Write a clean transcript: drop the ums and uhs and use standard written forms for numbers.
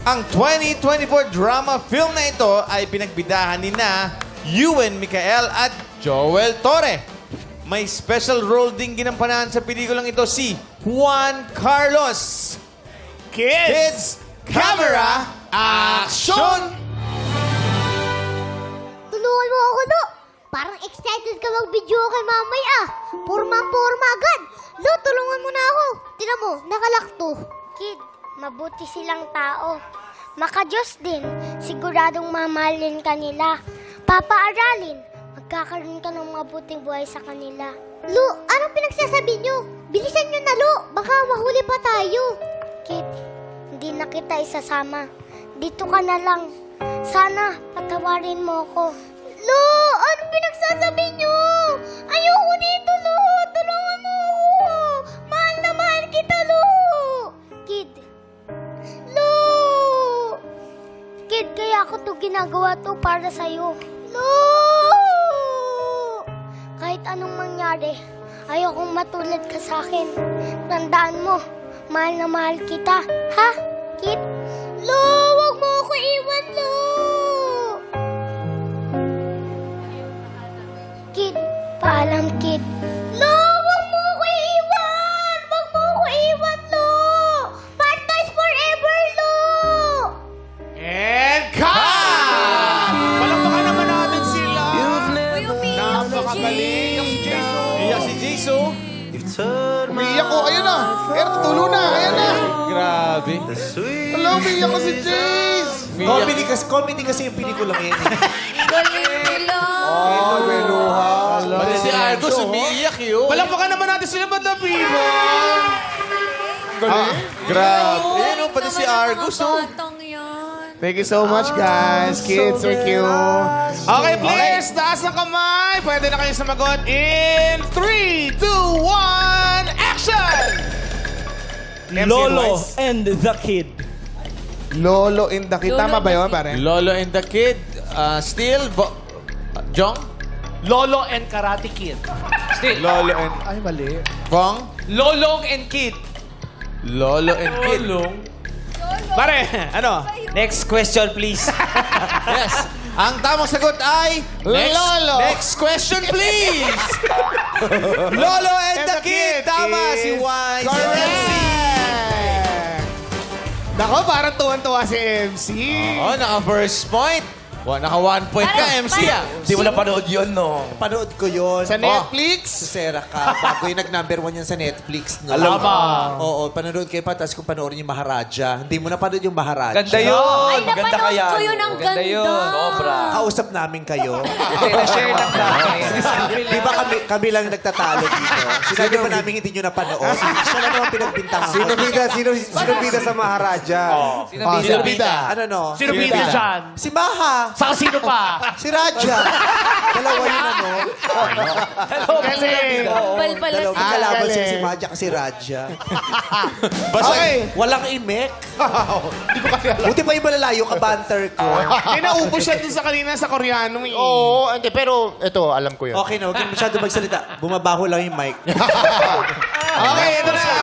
Ang 2024 drama film na ito ay pinagbidahan ni na Ewan Micael at Joel Torre. May special role din ginampanan sa pelikulang ito si Juan Carlos. Kids, camera, action! Tulungan mo ako, Lo. Parang excited ka mag-video kay mamay, ah. Porma-porma agad. Lo, tulungan mo na ako. Tingnan mo, nakalakto. Kid, mabuti silang tao. Maka-Diyos din, siguradong mamahalin ka nila. Papaaralin, magkakaroon ka ng mabuting buhay sa kanila. Lo, anong pinagsasabi nyo? Bilisan nyo na, Lo. Baka mahuli pa tayo. Kid, hindi na kita isasama. Dito ka na lang. Sana, patawarin mo ako. Lo, anong pinagsasabi nyo? Ayoko dito, Lo. Tulungan mo ako. Mahal na mahal kita, Lo. Kid. Lo. Kid, kaya ako to ginagawa to para sa'yo. Lo. Kahit anong mangyari, ayokong matulad ka sa akin. Tandaan mo, mahal na mahal kita. Ha, Kid? Lo, wag mo ako iwan, Lo. Kid, paalam, Kid. Lo, wag mo ako iwan! Wag mo ako iwan, Lo! Partners forever, Lo! And cut! Palakpakan naman natin sila. Napakagaling ang Jason. Iyak si Jisoo. Umiiyak ko. Ayun na. Pero tulo na. Ayan na. Grabe. Wala, umiiyak ko si Jace. Comedy kasi yung pelikulang yun. Oh, beluha. Pati si Argos umiiyak yun. Palakpakan naman natin sila, Madam Viva. Grabe. Ayan o, pati si Argos oh. Thank you so much, guys. Kids, thank you. Okay, please. Taas ng kamay. Pwede na kayo sumagot in 3, 2, 1, action! Lolo and the Kid. Lolo in the Kid. Tama ba yun, pare? Lolo and the Kid. Jong? Lolo and Karate Kid. Lolo and... Ay, mali. Bong? Lolong and Kid. Lolo and Kid. Pare, ano? Next question, please. Yes. Ang tamang sagot ay... Lolo. Next question, please. Lolo and the Kid. Tama, si Juan. Correct. Nako, parang tuwan-tuwa si MC. Oh, naka-first point. Naka 1 point ka, MC ah. Hindi mo napanood yun, no? Panood ko yun. Sa Netflix. Sera ka. Bago yung nag-number 1 yan sa Netflix. No? Alam mo. Oo, panood kayo pa. Tapos kung panoorin yung Maharaja. Hindi mo napanood yung Maharaja. Ganda yun. Ay, napanood ko yun. Ang ganda. Sobra. Kausap namin kayo. Na-share lang namin. Di ba kami lang nagtatalo dito? Sinabi ba namin hindi nyo napanood? Siya lang naman pinagbintangan ko. Sino bida sa Maharaja? Sino bida? Ano no? Sino bida dyan? Si Maha. Saka sino pa? Si Raja. Dalawa yun ano. Galing. Bal pala Dalawa siya. kalaban galing. si Maja kasi Raja. Okay. Walang imek. Buti pa yung malalayo ka, banter ko. May naupo siya dun sa kanina sa Koreano. Eh. Oo, hindi, pero ito, alam ko yun. Okay na, huwag kang masyado magsalita. Bumabaho lang yung mic. Okay, ito na.